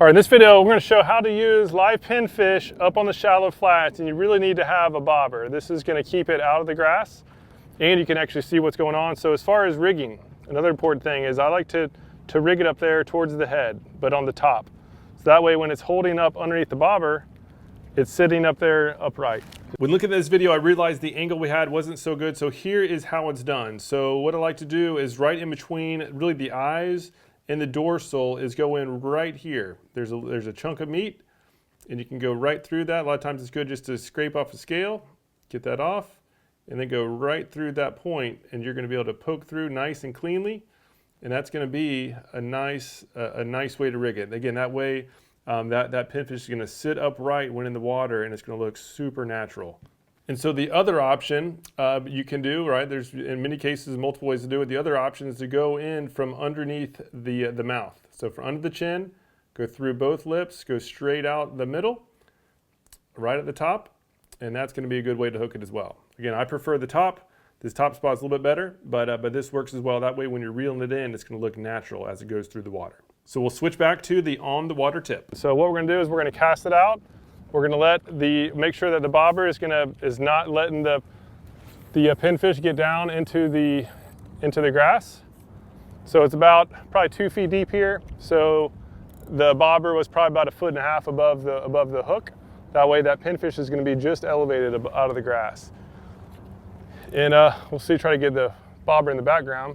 All right, in this video, we're going to show how to use live pinfish up on the shallow flats, and you really need to have a bobber. This is going to keep it out of the grass, and you can actually see what's going on. So as far as rigging, another important thing is I like to rig it up there towards the head, but on the top. So that way when it's holding up underneath the bobber, it's sitting up there upright. When looking at this video, I realized the angle we had wasn't so good, so here is how it's done. So what I like to do is right in between really the eyes and the dorsal is go in right here. There's a chunk of meat, and you can go right through that. A lot of times it's good just to scrape off a scale, get that off, and then go right through that point, and you're going to be able to poke through nice and cleanly, and that's going to be a nice way to rig it. Again, that way that pinfish is going to sit upright when in the water, and it's going to look super natural. And so the other option you can do, right, there's in many cases multiple ways to do it. The other option is to go in from underneath the mouth. So from under the chin, go through both lips, go straight out the middle, right at the top, and that's going to be a good way to hook it as well. Again, I prefer the top. This top spot's a little bit better, but this works as well. That way when you're reeling it in, it's going to look natural as it goes through the water. So we'll switch back to the on the water tip. So what we're going to do is we're going to cast it out. We're going to make sure that the bobber is not letting the pinfish get down into the grass. So it's about probably 2 feet deep here. So the bobber was probably about 1.5 feet above the hook. That way that pinfish is going to be just elevated out of the grass. And we'll try to get the bobber in the background.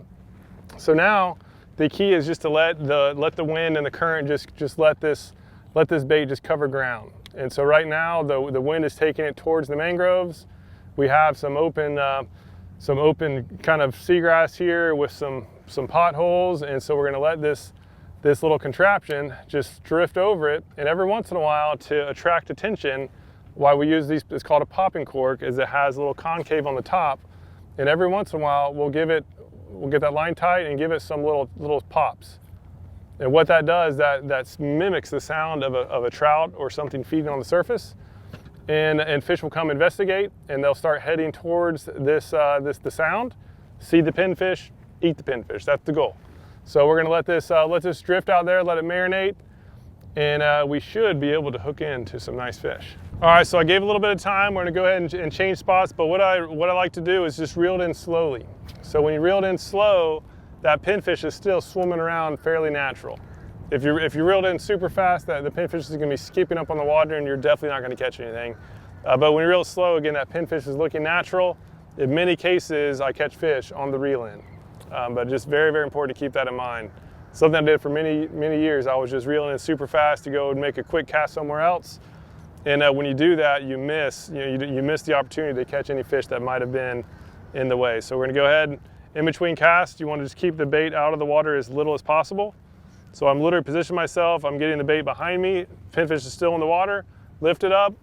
So now the key is just to let the wind and the current just let this bait just cover ground. And so right now the wind is taking it towards the mangroves. We have some open kind of seagrass here with some potholes, and so we're going to let this little contraption just drift over it. And every once in a while, to attract attention, why we use these, it's called a popping cork, is it has a little concave on the top, and every once in a while we'll get that line tight and give it some little pops. And what that does, that mimics the sound of a trout or something feeding on the surface, and fish will come investigate, and they'll start heading towards the sound, see the pinfish, eat the pinfish. That's the goal. So we're going to let this drift out there, let it marinate, and we should be able to hook into some nice fish. All right, so I gave a little bit of time. We're going to go ahead and change spots, but what I like to do is just reel it in slowly. So when you reel it in slow, that pinfish is still swimming around fairly natural. If you reeled in super fast, the pinfish is going to be skipping up on the water, and you're definitely not going to catch anything. But when you reel it slow, again, that pinfish is looking natural. In many cases, I catch fish on the reel in. But just very, very important to keep that in mind. Something I did for many, many years. I was just reeling in super fast to go and make a quick cast somewhere else. And when you do that, you miss the opportunity to catch any fish that might have been in the way. So we're going to go ahead. In between casts, you want to just keep the bait out of the water as little as possible. So I'm literally positioning myself, I'm getting the bait behind me, pinfish is still in the water, lift it up,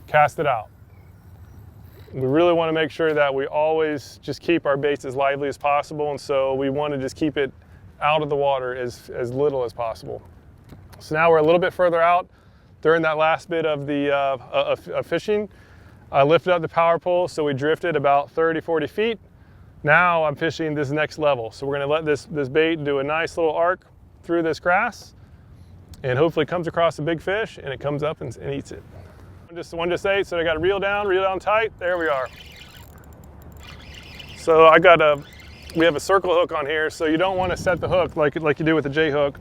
cast it out. We really want to make sure that we always just keep our baits as lively as possible, and so we want to just keep it out of the water as little as possible. So now we're a little bit further out. During that last bit of the fishing, I lifted up the power pole, so we drifted about 30-40 feet. Now I'm fishing this next level. So we're going to let this bait do a nice little arc through this grass, and hopefully it comes across a big fish and it comes up and eats it. Just 1-8, so I got to reel down tight. There we are. So we have a circle hook on here, so you don't want to set the hook like you do with the J hook.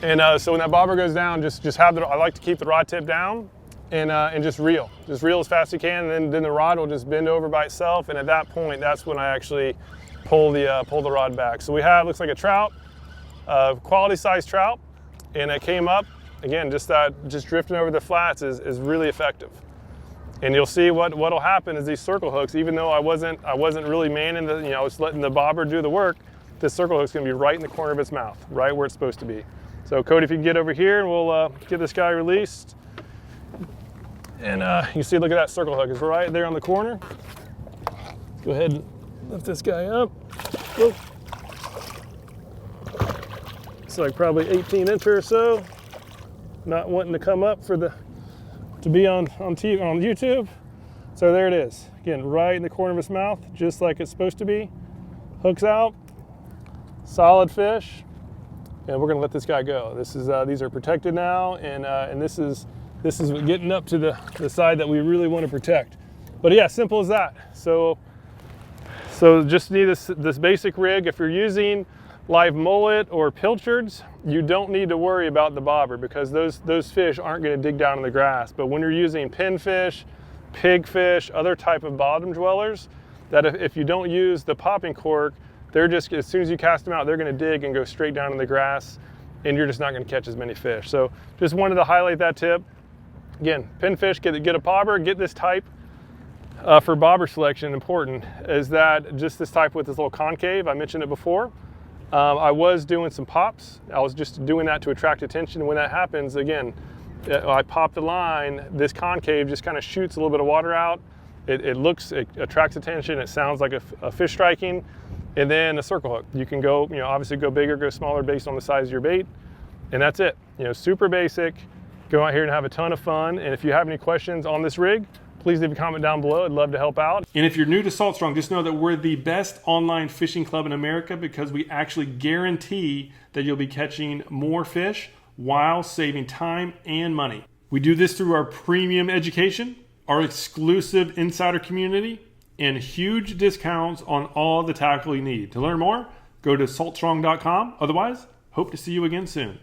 And so when that bobber goes down, I like to keep the rod tip down and just reel as fast as you can, and then the rod will just bend over by itself, and at that point, that's when I actually pull the rod back. So we have, looks like a trout, quality sized trout, and it came up. Again, just drifting over the flats is really effective. And you'll see what'll happen is these circle hooks, even though I wasn't really manning I was letting the bobber do the work, this circle hook's gonna be right in the corner of its mouth, right where it's supposed to be. So Cody, if you can get over here, and we'll get this guy released. And you can see, look at that circle hook, it's right there on the corner. Go ahead and lift this guy up. Whoa. It's like probably 18-incher or so. Not wanting to come up to be on YouTube. So there it is. Again, right in the corner of his mouth, just like it's supposed to be. Hooks out, solid fish. and we're gonna let this guy go. This is these are protected now, and this is getting up to the side that we really want to protect. But yeah, simple as that. So just need this basic rig. If you're using live mullet or pilchards, you don't need to worry about the bobber because those fish aren't going to dig down in the grass. But when you're using pinfish, pigfish, other type of bottom dwellers, that if you don't use the popping cork, they're just, as soon as you cast them out, they're going to dig and go straight down in the grass, and you're just not going to catch as many fish. So just wanted to highlight that tip. Again, pinfish, get a bobber, get this type. For bobber selection, important is that just this type with this little concave, I mentioned it before. I was doing some pops. I was just doing that to attract attention. And when that happens, again, I pop the line, this concave just kind of shoots a little bit of water out. It attracts attention. It sounds like a fish striking. And then a circle hook. You can go, obviously go bigger, go smaller based on the size of your bait. And that's it. Super basic. Go out here and have a ton of fun. And if you have any questions on this rig, please leave a comment down below. I'd love to help out. And if you're new to Salt Strong, just know that we're the best online fishing club in America because we actually guarantee that you'll be catching more fish while saving time and money. We do this through our premium education, our exclusive insider community, and huge discounts on all the tackle you need. To learn more, go to saltstrong.com. Otherwise, hope to see you again soon.